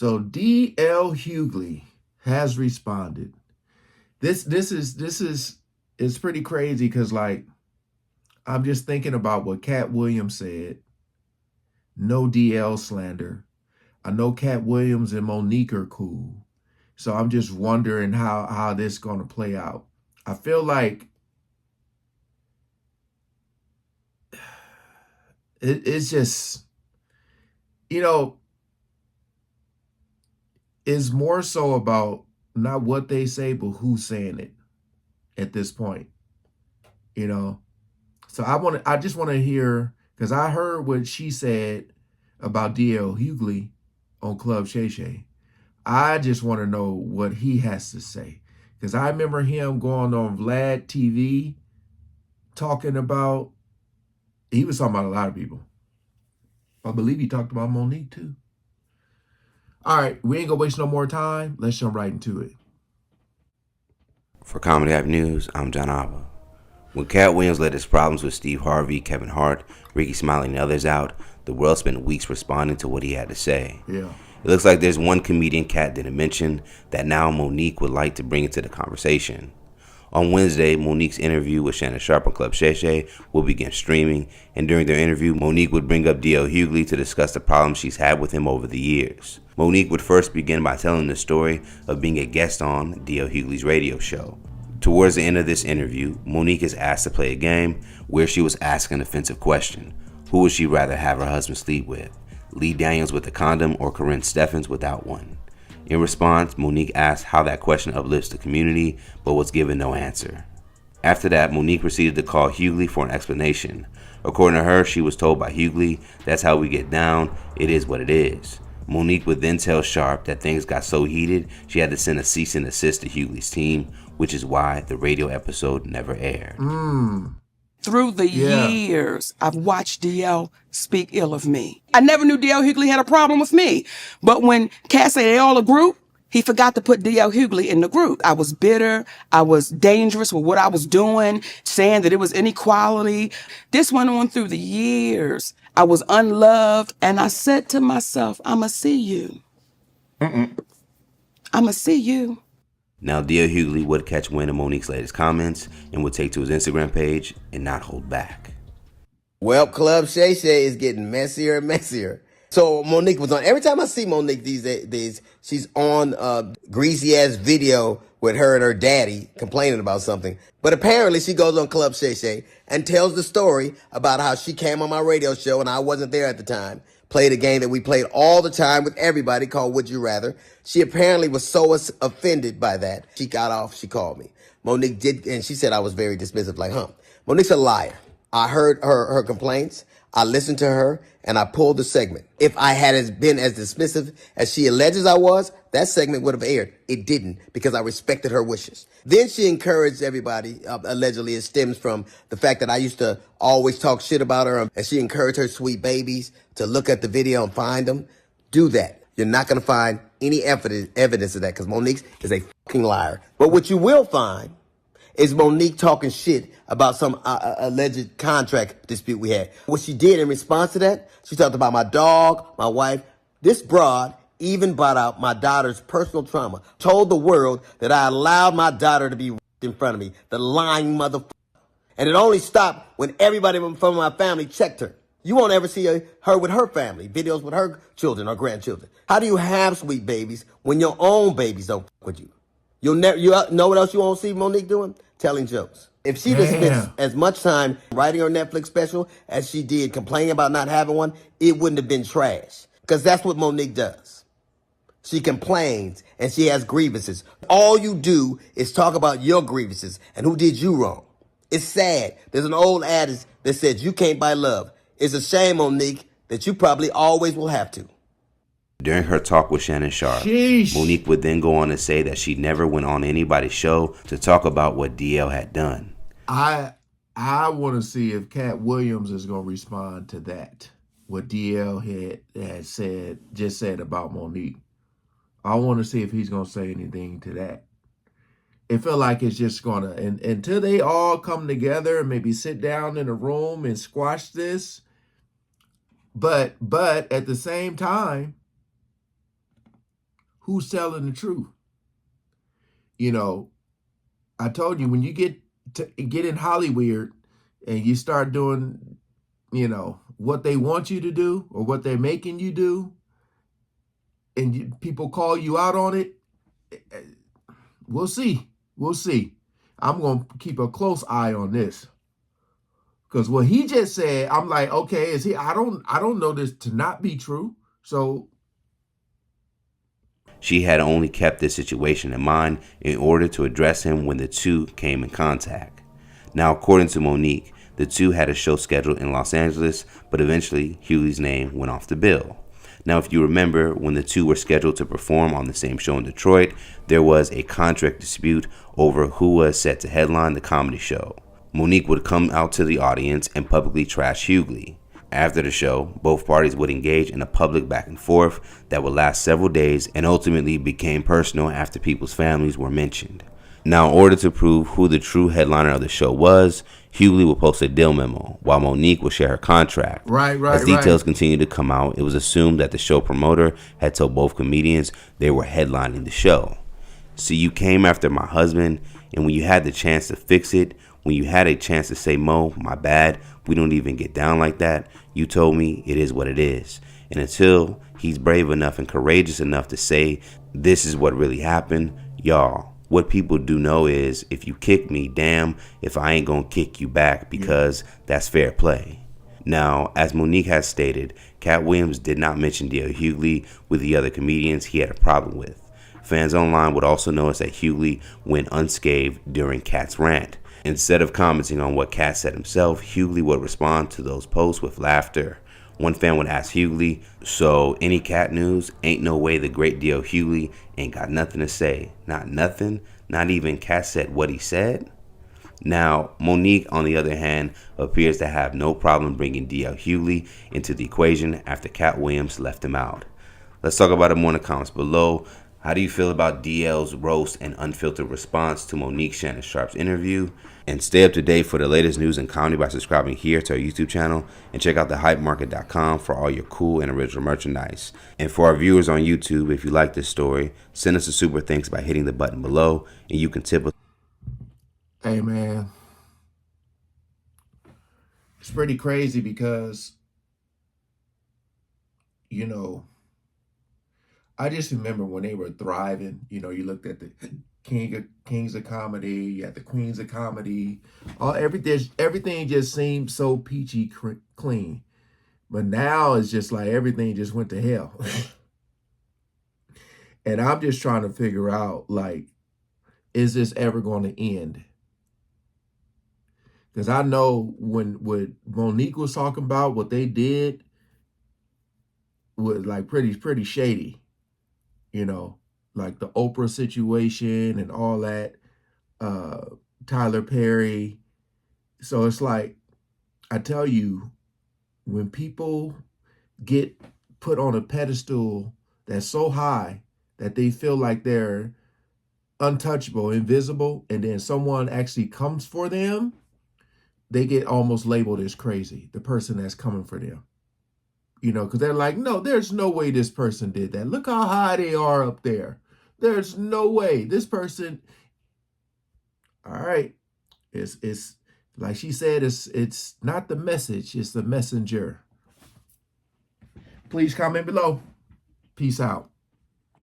So D.L. Hughley has responded. This is it's pretty crazy because, like, I'm just thinking about what Cat Williams said. No DL slander. I know Cat Williams and Monique are cool. So I'm just wondering how this is going to play out. I feel like it's just, it's more so about not what they say, but who's saying it at this point, So I just want to hear, because I heard what she said about D.L. Hughley on Club Shay Shay. I just want to know what he has to say, because I remember him going on Vlad TV talking about, he was talking about a lot of people. I believe he talked about Monique too. All right, we ain't gonna waste no more time. Let's jump right into it. For Comedy App News, I'm John Abba. When Cat Williams let his problems with Steve Harvey, Kevin Hart, Ricky Smiley, and others out, the world spent weeks responding to what he had to say. Yeah. It looks like there's one comedian Cat didn't mention that now Monique would like to bring into the conversation. On Wednesday, Monique's interview with Shannon Sharpe on Club Shay Shay will begin streaming, and during their interview, Monique would bring up D.L. Hughley to discuss the problems she's had with him over the years. Monique would first begin by telling the story of being a guest on D.L. Hughley's radio show. Towards the end of this interview, Monique is asked to play a game where she was asked an offensive question. Who would she rather have her husband sleep with? Lee Daniels with a condom or Corinne Steffens without one? In response, Monique asked how that question uplifts the community, but was given no answer. After that, Monique proceeded to call Hughley for an explanation. According to her, she was told by Hughley, "That's how we get down, it is what it is." Monique would then tell Sharpe that things got so heated, she had to send a cease and desist to Hughley's team, which is why the radio episode never aired. Through the years, I've watched DL speak ill of me. I never knew DL Hughley had a problem with me. But when Cat said they all a group, he forgot to put DL Hughley in the group. I was bitter. I was dangerous with what I was doing, saying that it was inequality. This went on through the years. I was unloved. And I said to myself, I'ma see you. I'ma see you. Now, D.L. Hughley would catch wind of Monique's latest comments and would take to his Instagram page and not hold back. Well, Club Shay Shay is getting messier and messier. So Monique was on. Every time I see Monique these days, she's on a greasy-ass video with her and her daddy complaining about something. But apparently she goes on Club Shay Shay and tells the story about how she came on my radio show and I wasn't there at the time. Played a game that we played all the time with everybody called Would You Rather. She apparently was so offended by that. She got off. She called me. Monique did, and she said I was very dismissive, like, Monique's a liar. I heard her complaints. I listened to her, and I pulled the segment. If I had been as dismissive as she alleges I was, that segment would have aired. It didn't, because I respected her wishes. Then she encouraged everybody, allegedly it stems from the fact that I used to always talk shit about her, and she encouraged her sweet babies to look at the video and find them. Do that. You're not going to find any evidence of that, because Monique is a fucking liar. But what you will find is Monique talking shit about some alleged contract dispute we had. What she did in response to that, she talked about my dog, my wife. This broad even brought out my daughter's personal trauma. Told the world that I allowed my daughter to be in front of me. The lying motherfucker. And it only stopped when everybody from my family checked her. You won't ever see her with her family, videos with her children or grandchildren. How do you have sweet babies when your own babies don't fuck with you? You know what else you won't see Monique doing? Telling jokes. If she just spent as much time writing her Netflix special as she did complaining about not having one, it wouldn't have been trash. Because that's what Monique does. She complains and she has grievances. All you do is talk about your grievances and who did you wrong. It's sad. There's an old adage that says you can't buy love. It's a shame, Monique, that you probably always will have to. During her talk with Shannon Sharpe, Monique would then go on to say that she never went on anybody's show to talk about what DL had done. I want to see if Cat Williams is going to respond to that, what DL had said about Monique. I want to see if he's going to say anything to that. It feel like it's just going to, until they all come together and maybe sit down in a room and squash this. But at the same time, who's telling the truth. You know, I told you, when you get in Hollywood and you start doing, what they want you to do or what they're making you do, and people call you out on it, we'll see. We'll see. I'm going to keep a close eye on this. Because what he just said, I'm like, okay, I don't know this to not be true. So she had only kept this situation in mind in order to address him when the two came in contact. Now, according to Monique, the two had a show scheduled in Los Angeles, but eventually Hughley's name went off the bill. Now, if you remember, when the two were scheduled to perform on the same show in Detroit, there was a contract dispute over who was set to headline the comedy show. Monique would come out to the audience and publicly trash Hughley. After the show, both parties would engage in a public back and forth that would last several days and ultimately became personal after people's families were mentioned. Now, in order to prove who the true headliner of the show was, Hughley would post a deal memo, while Monique would share her contract. Right. As details continued to come out, it was assumed that the show promoter had told both comedians they were headlining the show. So you came after my husband, and when you had the chance to fix it, when you had a chance to say, Mo, my bad, we don't even get down like that, you told me it is what it is. And until he's brave enough and courageous enough to say this is what really happened, y'all, what people do know is if you kick me, damn if I ain't gonna kick you back, because that's fair play. Now, as Monique has stated, Cat Williams did not mention D.L. Hughley with the other comedians he had a problem with. Fans online would also notice that Hughley went unscathed during Cat's rant. Instead of commenting on what Cat said himself, Hughley would respond to those posts with laughter. One fan would ask Hughley, so any Cat news? Ain't no way the great D.L. Hughley ain't got nothing to say. Not nothing? Not even Cat said what he said? Now, Monique, on the other hand, appears to have no problem bringing D.L. Hughley into the equation after Cat Williams left him out. Let's talk about it more in the comments below. How do you feel about DL's roast and unfiltered response to Monique Shannon Sharp's interview? And stay up to date for the latest news and comedy by subscribing here to our YouTube channel, and check out thehypemarket.com for all your cool and original merchandise. And for our viewers on YouTube, if you like this story, send us a super thanks by hitting the button below, and you can tip us. Hey, man, it's pretty crazy because, I just remember when they were thriving. You looked at the kings of comedy, you had the queens of comedy. Everything just seemed so peachy clean. But now it's just like everything just went to hell. And I'm just trying to figure out, like, is this ever going to end? Because I know when what Monique was talking about, what they did was like pretty shady. Like the Oprah situation and all that, Tyler Perry. So it's like, I tell you, when people get put on a pedestal that's so high that they feel like they're untouchable, invisible, and then someone actually comes for them, they get almost labeled as crazy, the person that's coming for them. Because they're like, no, there's no way this person did that. Look how high they are up there. There's no way this person. All right. It's like she said, it's not the message, it's the messenger. Please comment below. Peace out.